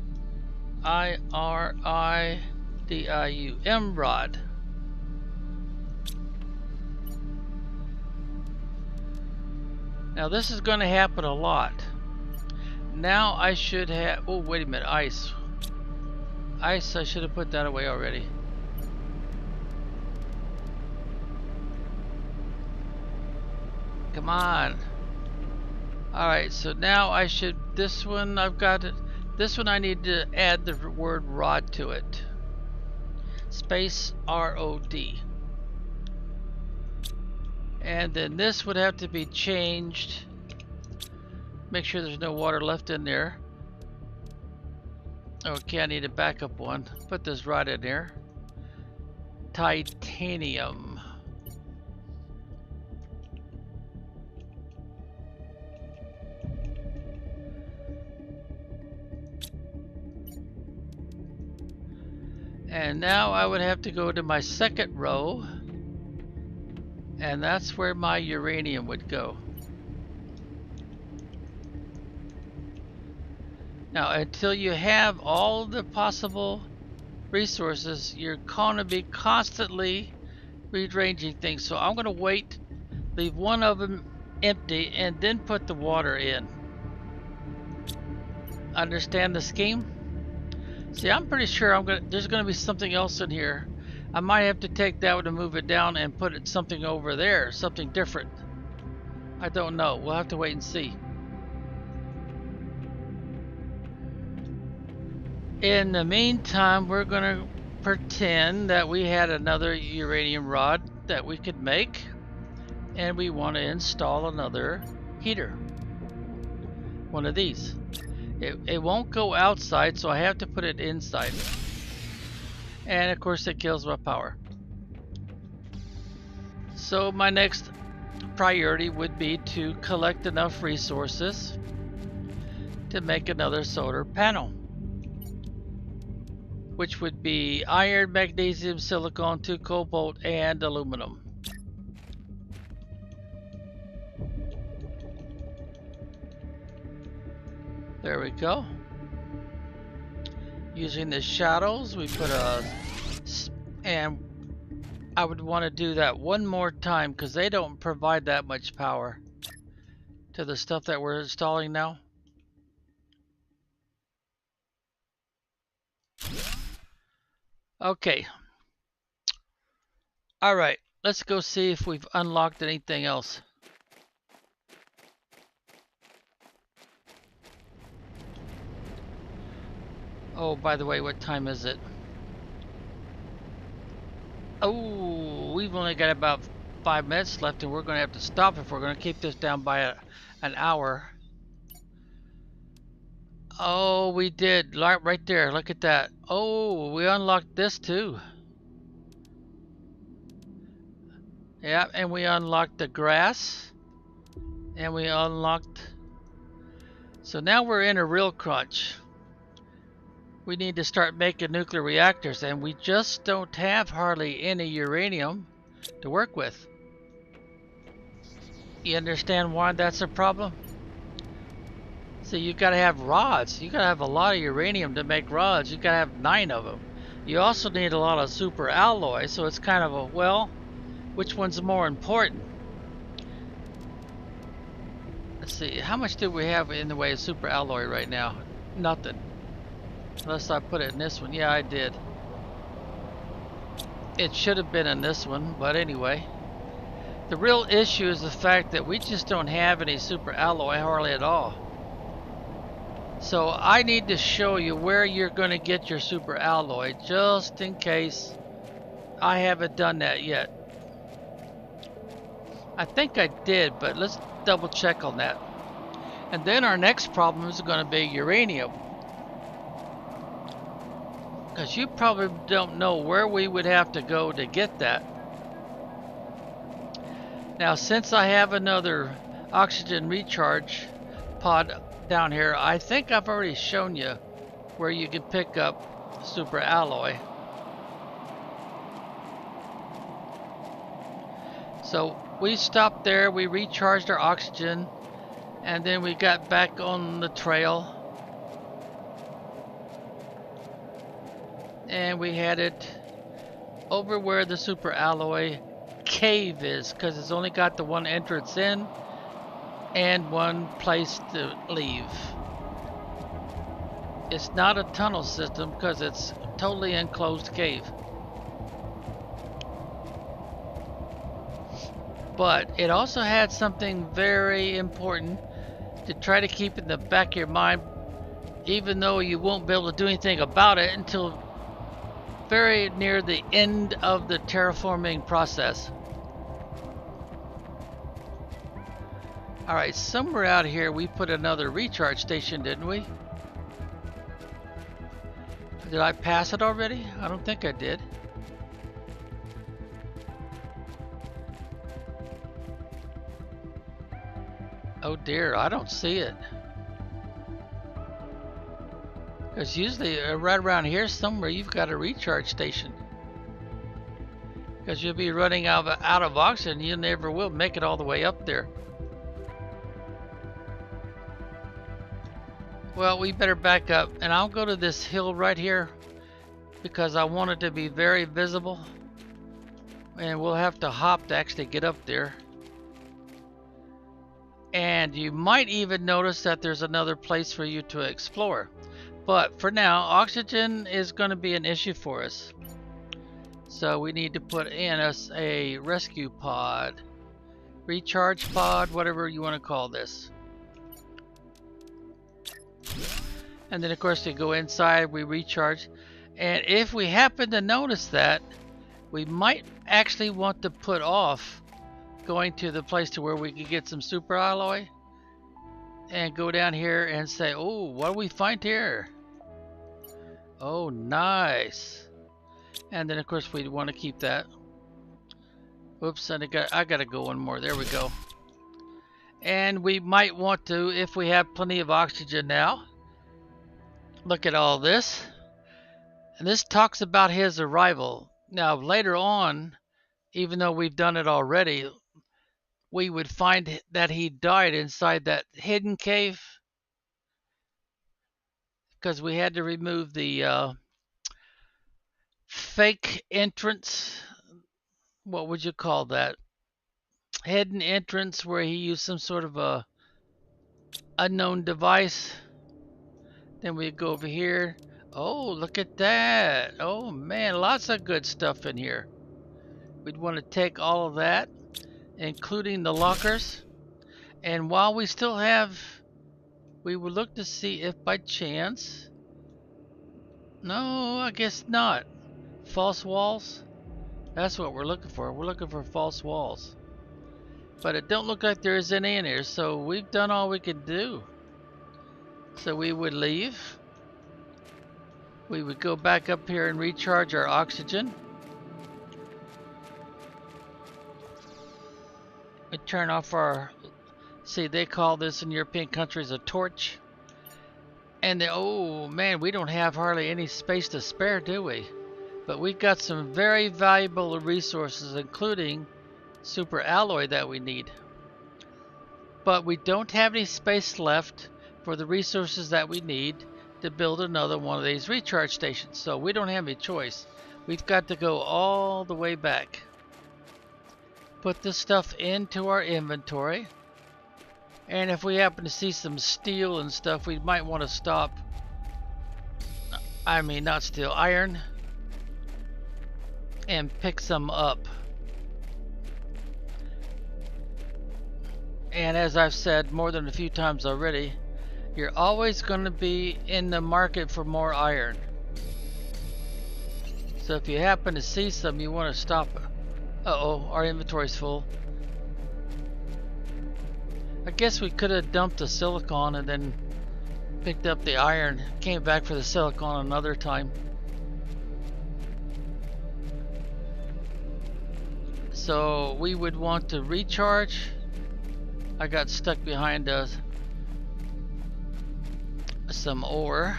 IRIDIUM rod. Now this is going to happen a lot. Now I should have... Oh, wait a minute. Ice. Ice, I should have put that away already. Come on. Alright, so now I should... This one, I've got it. This one I need to add the word rod to it. Space R-O-D. And then this would have to be changed. Make sure there's no water left in there. Okay, I need a backup one. Put this rod in there. Titanium. And now I would have to go to my second row, and that's where my uranium would go. Now, until you have all the possible resources, you're going to be constantly rearranging things. So I'm going to wait, leave one of them empty, and then put the water in. Understand the scheme? See, I'm pretty sure there's going to be something else in here. I might have to take that one and move it down and put it something over there, something different. I don't know. We'll have to wait and see. In the meantime, we're going to pretend that we had another uranium rod that we could make, and we want to install another heater. One of these. It won't go outside, so I have to put it inside. And of course it kills my power. So my next priority would be to collect enough resources to make another solar panel, which would be iron, magnesium, silicon, 2 cobalt, and aluminum. There we go. Using the shadows, we put and I would want to do that one more time because they don't provide that much power to the stuff that we're installing now. Okay. Alright, let's go see if we've unlocked anything else. Oh, by the way, what time is it? Oh, we've only got about 5 minutes left, and we're going to have to stop if we're going to keep this down by an hour. Oh, we did. Right there. Look at that. Oh, we unlocked this too. Yeah, and we unlocked the grass. And we unlocked... So now we're in a real crunch. We need to start making nuclear reactors, and we just don't have hardly any uranium to work with. You understand why that's a problem? So you gotta have rods. You gotta have a lot of uranium to make rods. You gotta have 9 of them. You also need a lot of super alloy, so it's kind of a, well, which one's more important? Let's see, how much do we have in the way of super alloy right now? Nothing. Unless I put it in this one. Yeah, I did. It should have been in this one, but anyway. The real issue is the fact that we just don't have any super alloy hardly at all. So I need to show you where you're going to get your super alloy, just in case I haven't done that yet. I think I did, but let's double check on that. And then our next problem is going to be uranium. Because you probably don't know where we would have to go to get that. Now, since I have another oxygen recharge pod down here, I think I've already shown you where you can pick up super alloy. So we stopped there, we recharged our oxygen, and then we got back on the trail. And we headed over where the super alloy cave is, because it's only got the one entrance in and one place to leave. It's not a tunnel system because it's a totally enclosed cave. But it also had something very important to try to keep in the back of your mind, even though you won't be able to do anything about it until very near the end of the terraforming process. Alright, somewhere out here we put another recharge station, didn't we? Did I pass it already? I don't think I did. Oh dear, I don't see it. Because usually right around here somewhere you've got a recharge station. Because you'll be running out of oxygen, you never will make it all the way up there. Well, we better back up, and I'll go to this hill right here because I want it to be very visible, and we'll have to hop to actually get up there. And you might even notice that there's another place for you to explore. But for now, oxygen is going to be an issue for us. So we need to put in us a rescue pod, recharge pod, whatever you want to call this. And then of course we go inside, we recharge. And if we happen to notice that, we might actually want to put off going to the place to where we can get some super alloy and go down here and say, oh, what do we find here? Oh, nice. And then of course we want to keep that. Oops, and I gotta go one more. There we go. And we might want to, if we have plenty of oxygen now, look at all this. And this talks about his arrival. Now later on, even though we've done it already, we would find that he died inside that hidden cave because we had to remove the fake entrance. What would you call that? Hidden entrance where he used some sort of a unknown device. Then we go over here. Oh, look at that. Oh man, lots of good stuff in here. We'd want to take all of that, including the lockers. And while we still have, we would look to see if by chance, no, I guess not. False walls? That's what we're looking for. We're looking for false walls. But it don't look like there's any in here, so we've done all we can do. So we would leave. We would go back up here and recharge our oxygen. We turn off our, see, they call this in European countries a torch. And oh man, we don't have hardly any space to spare, do we? But we got some very valuable resources, including super alloy that we need. But we don't have any space left for the resources that we need to build another one of these recharge stations. So we don't have any choice. We've got to go all the way back. Put this stuff into our inventory. And if we happen to see some steel and stuff, we might want to stop. I mean, not steel, iron. And pick some up. And as I've said more than a few times already, you're always going to be in the market for more iron. So if you happen to see some, you want to stop it. Uh-oh, our inventory's full. I guess we could have dumped the silicon and then picked up the iron, came back for the silicon another time. So we would want to recharge. I got stuck behind some ore.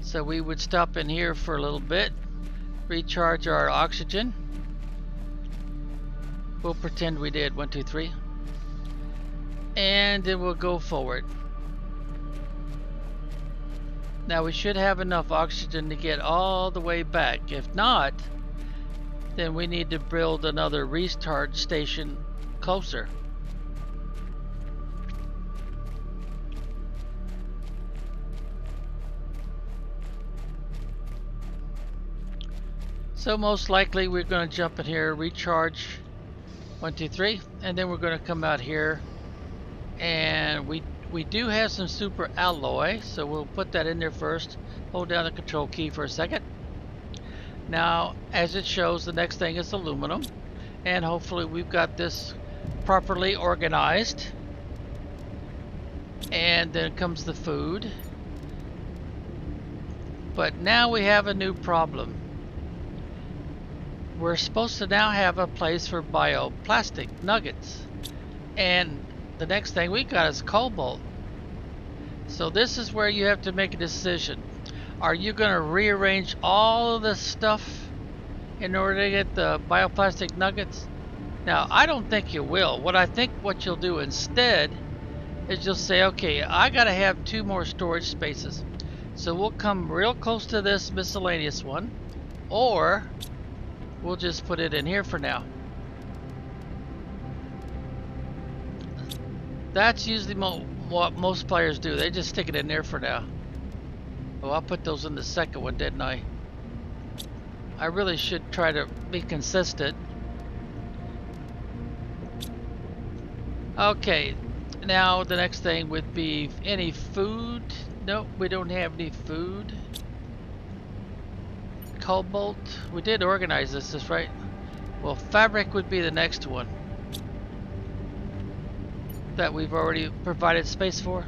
So we would stop in here for a little bit, recharge our oxygen. We'll pretend we did 1, 2, 3, and then we'll go forward. Now we should have enough oxygen to get all the way back. If not, then we need to build another recharge station closer. So most likely we're going to jump in here, recharge 1, 2, 3, and then we're going to come out here, and we do have some super alloy, so we'll put that in there first. Hold down the control key for a second. Now, as it shows, the next thing is aluminum, and hopefully we've got this properly organized. And then comes the food. But now we have a new problem. We're supposed to now have a place for bioplastic nuggets, and the next thing we got is cobalt. So this is where you have to make a decision. Are you going to rearrange all of this stuff in order to get the bioplastic nuggets? Now, I don't think you will. What you'll do instead is you'll say, okay, I got to have 2 more storage spaces. So we'll come real close to this miscellaneous one, or we'll just put it in here for now. That's usually what most players do. They just stick it in there for now. Oh, I'll put those in the second one, didn't I? I really should try to be consistent. Okay, now the next thing would be any food. Nope, we don't have any food. Cobalt, we did organize this, right? Well, fabric would be the next one that we've already provided space for.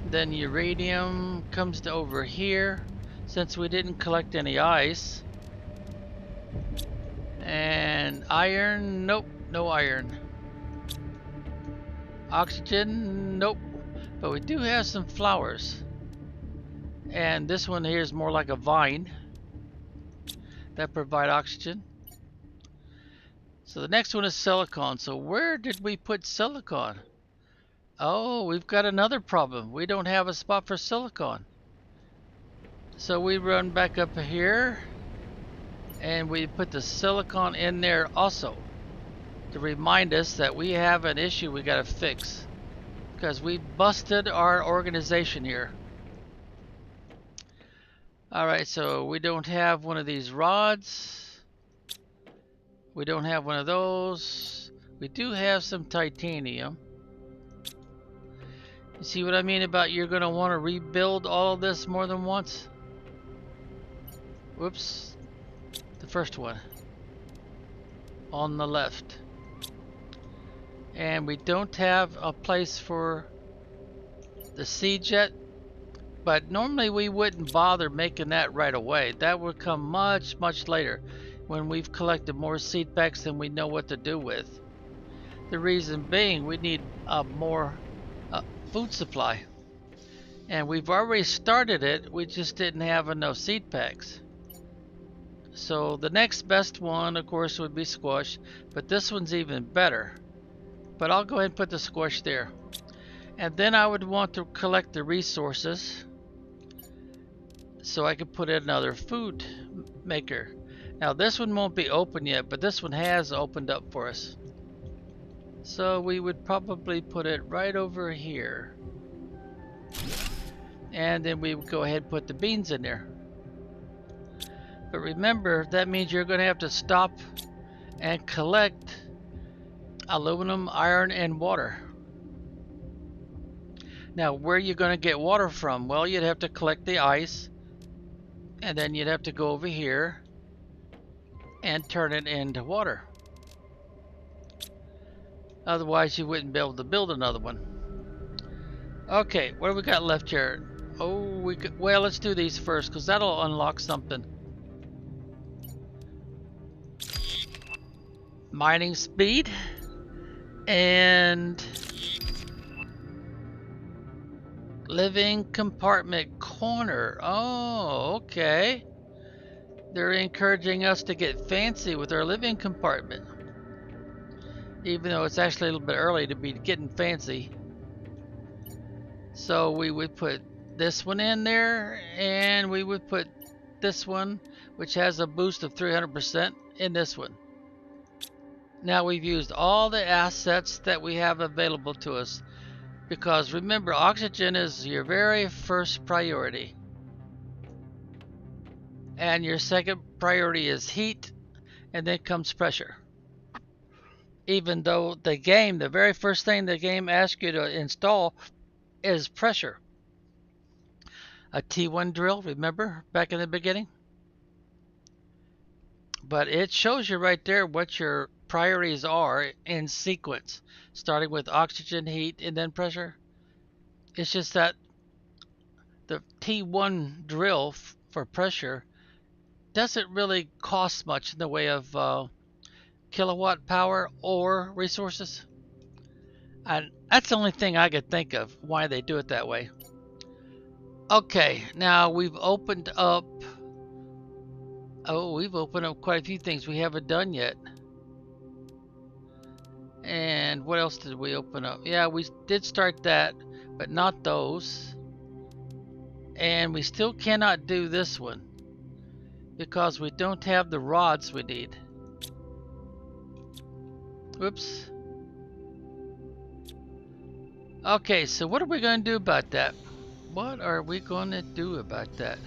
Then uranium comes to over here, since we didn't collect any ice. And iron, nope, no iron. Oxygen, nope, but we do have some flowers. And this one here is more like a vine that provide oxygen. So the next one is silicon. So where did we put silicon? Oh, we've got another problem. We don't have a spot for silicon. So we run back up here and we put the silicon in there also to remind us that we have an issue we got to fix, because we busted our organization here. Alright, so we don't have one of these rods. We don't have one of those. We do have some titanium. You see what I mean about you're going to want to rebuild all of this more than once? Whoops. The first one. On the left. And we don't have a place for the seed yet, but normally we wouldn't bother making that right away. That would come much later when we've collected more seed packs than we know what to do with. The reason being, we need more food supply, and we've already started it, we just didn't have enough seed packs. So the next best one, of course, would be squash, but this one's even better. But I'll go ahead and put the squash there. And then I would want to collect the resources so I could put in another food maker. Now this one won't be open yet, but this one has opened up for us. So we would probably put it right over here. And then we would go ahead and put the beans in there. But remember, that means you're going to have to stop and collect aluminum, iron, and water. Now, where are you going to get water from? Well, you'd have to collect the ice, and then you'd have to go over here and turn it into water. Otherwise, you wouldn't be able to build another one. Okay, what do we got left here? Oh, well, let's do these first, because that'll unlock something. Mining speed and living compartment corner. Oh, okay. They're encouraging us to get fancy with our living compartment, even though it's actually a little bit early to be getting fancy. So we would put this one in there, and we would put this one, which has a boost of 300%, in this one. Now we've used all the assets that we have available to us, because remember, oxygen is your very first priority, and your second priority is heat, and then comes pressure. Even though the very first thing the game asks you to install is pressure. A T1 drill, remember back in the beginning? But it shows you right there what your priorities are in sequence, starting with oxygen, heat, and then pressure. It's just that the T1 drill for pressure doesn't really cost much in the way of kilowatt power or resources. And that's the only thing I could think of why they do it that way. Okay, now we've opened up. Oh, we've opened up quite a few things we haven't done yet. And what else did we open up? Yeah, we did start that, but not those. And we still cannot do this one because we don't have the rods we need. Whoops. Okay, so what are we going to do about that? What are we going to do about that?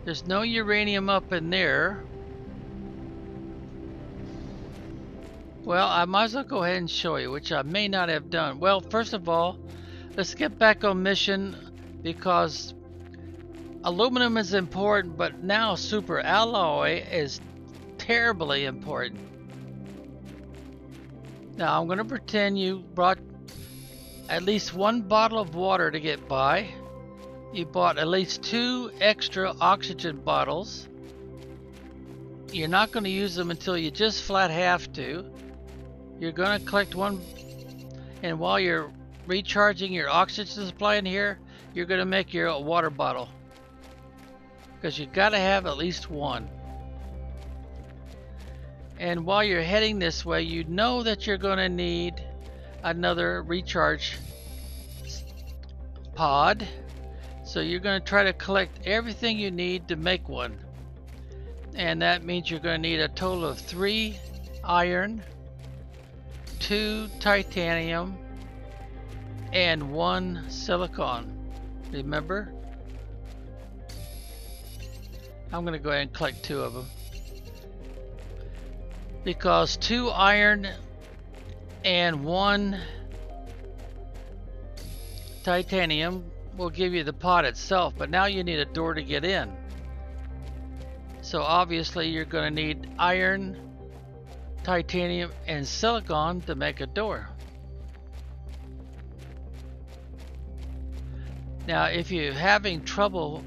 There's no uranium up in there. Well, I might as well go ahead and show you, which I may not have done. Well, first of all, let's get back on mission, because aluminum is important, but now super alloy is terribly important. Now I'm going to pretend you brought at least one bottle of water to get by. You bought at least 2 extra oxygen bottles. You're not going to use them until you just flat have to. You're going to collect one, and while you're recharging your oxygen supply in here, you're going to make your water bottle, because you got to have at least one. And while you're heading this way, you know that you're going to need another recharge pod. So you're going to try to collect everything you need to make one. And that means you're going to need a total of 3 iron, 2 titanium, and 1 silicon. Remember? I'm going to go ahead and collect 2 of them, because 2 iron and 1 titanium will give you the pod itself, but now you need a door to get in. So obviously you're going to need iron, titanium, and silicon to make a door. Now, if you're having trouble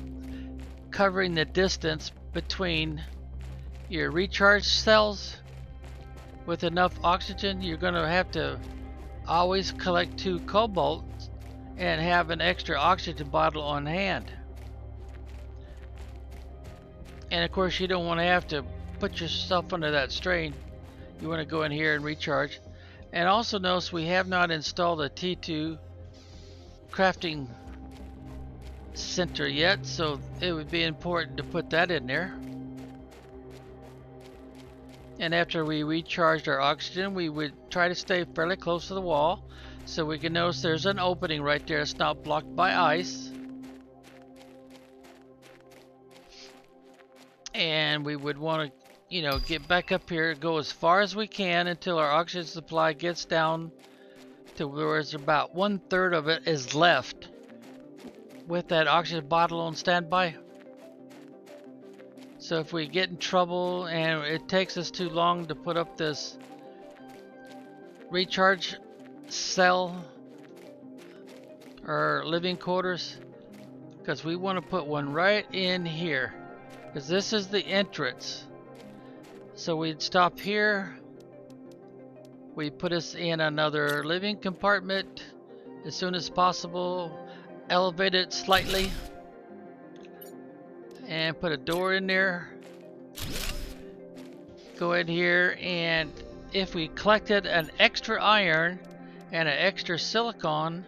covering the distance between your recharge cells with enough oxygen, you're going to have to always collect 2 cobalt and have an extra oxygen bottle on hand. And of course, you don't want to have to put yourself under that strain. You want to go in here and recharge. And also notice we have not installed a T2 crafting center yet, so it would be important to put that in there. And after we recharged our oxygen, we would try to stay fairly close to the wall so we can notice there's an opening right there. It's not blocked by ice. And we would want to, get back up here, go as far as we can until our oxygen supply gets down to where it's about 1/3 of it is left with that oxygen bottle on standby. So if we get in trouble and it takes us too long to put up this recharge cell or living quarters, because we want to put one right in here, because this is the entrance. So we'd stop here, we put us in another living compartment as soon as possible, elevate it slightly and put a door in there. Go in here, and if we collected an extra iron and an extra silicon,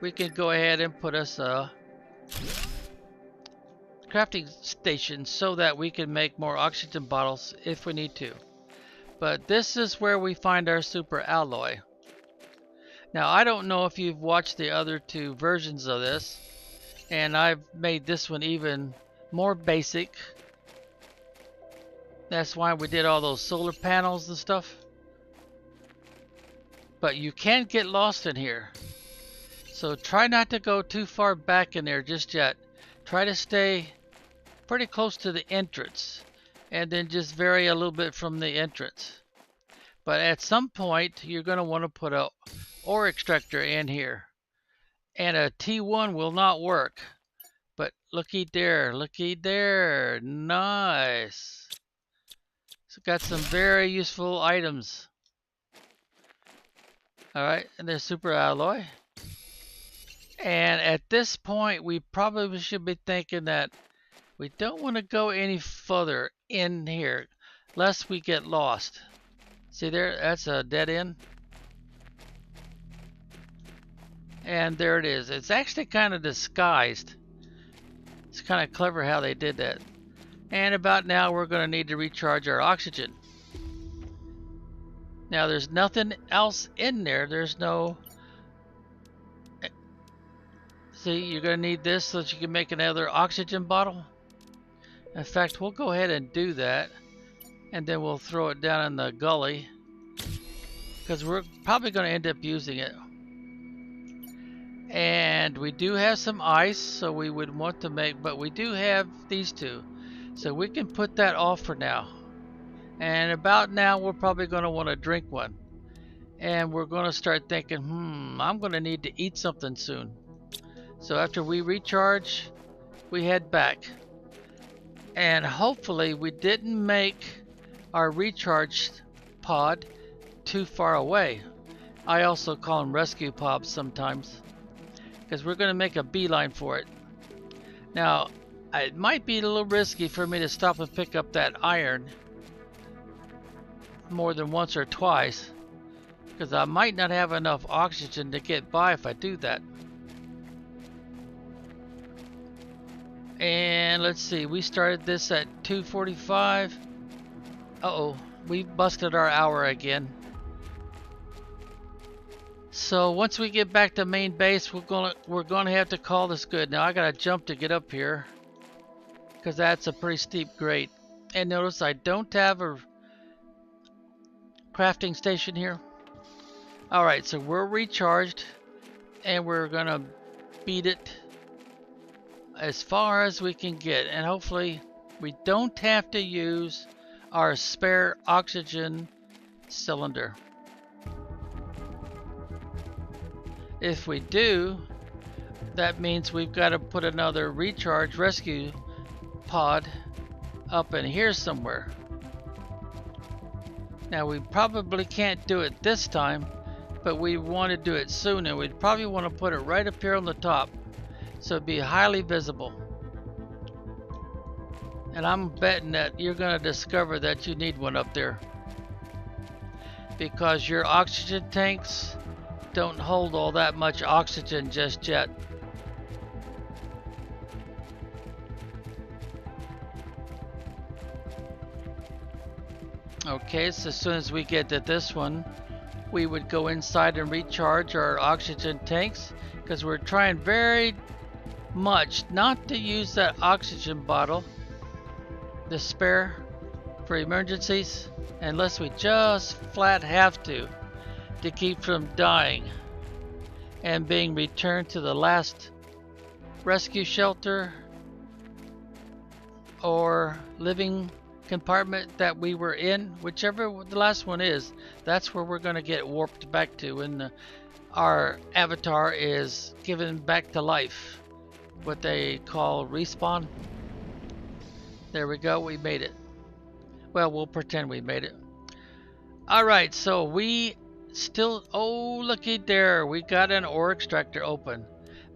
we can go ahead and put us a crafting station so that we can make more oxygen bottles if we need to. But this is where we find our super alloy. Now, I don't know if you've watched the other 2 versions of this, and I've made this one even more basic. That's why we did all those solar panels and stuff. But you can't get lost in here, so try not to go too far back in there just yet. Try to stay pretty close to the entrance and then just vary a little bit from the entrance. But at some point you're going to want to put a ore extractor in here, and a T1 will not work. But looky there, nice. So got some very useful items. Alright, and there's super alloy. And at this point we probably should be thinking that we don't want to go any further in here lest we get lost. See there, that's a dead end. And there it is. It's actually kind of disguised. It's kind of clever how they did that. And about now we're going to need to recharge our oxygen. Now there's nothing else in there. There's no... See, you're going to need this so that you can make another oxygen bottle. In fact, we'll go ahead and do that. And then we'll throw it down in the gully, because we're probably going to end up using it. And we do have some ice, so we would want to make, but we do have these 2. So we can put that off for now. And about now we're probably going to want to drink one. And we're going to start thinking, I'm going to need to eat something soon. So after we recharge, we head back. And hopefully we didn't make our recharge pod too far away. I also call them rescue pods sometimes, because we're going to make a beeline for it. Now, it might be a little risky for me to stop and pick up that iron more than once or twice, because I might not have enough oxygen to get by if I do that. And let's see, we started this at 2:45. Uh-oh, we busted our hour again. So once we get back to main base, we're gonna have to call this good. Now I gotta jump to get up here, because that's a pretty steep grade. And notice I don't have a crafting station here. Alright, so we're recharged, and we're gonna beat it as far as we can get, and hopefully we don't have to use our spare oxygen cylinder. If we do, that means we've got to put another recharge rescue pod up in here somewhere. Now we probably can't do it this time, but we want to do it soon, and we'd probably want to put it right up here on the top so it'd be highly visible. And I'm betting that you're going to discover that you need one up there, because your oxygen tanks don't hold all that much oxygen just yet. Okay, so as soon as we get to this one, we would go inside and recharge our oxygen tanks, because we're trying very much not to use that oxygen bottle, the spare, for emergencies, unless we just flat have to keep from dying and being returned to the last rescue shelter or living compartment that we were in. Whichever the last one is, that's where we're going to get warped back to when our avatar is given back to life, what they call respawn. There we go, we made it. Well, we'll pretend we made it. Alright, so we still, oh looky there, we got an ore extractor open,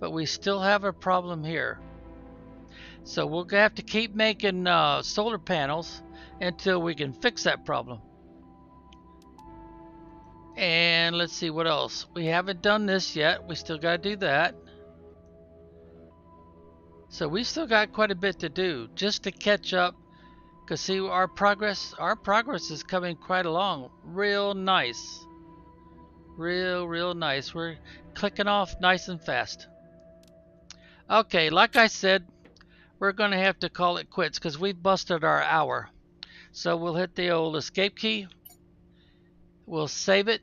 but we still have a problem here. So we'll have to keep making solar panels until we can fix that problem. And let's see what else. We haven't done this yet, we still got to do that. So we still got quite a bit to do just to catch up. Because see, our progress is coming quite along. Real nice. Real nice. We're clicking off nice and fast. Okay, like I said, we're going to have to call it quits because we've busted our hour. So we'll hit the old escape key. We'll save it.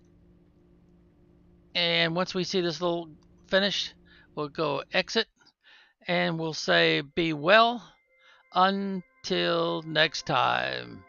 And once we see this little finish, we'll go exit. And we'll say be well until next time.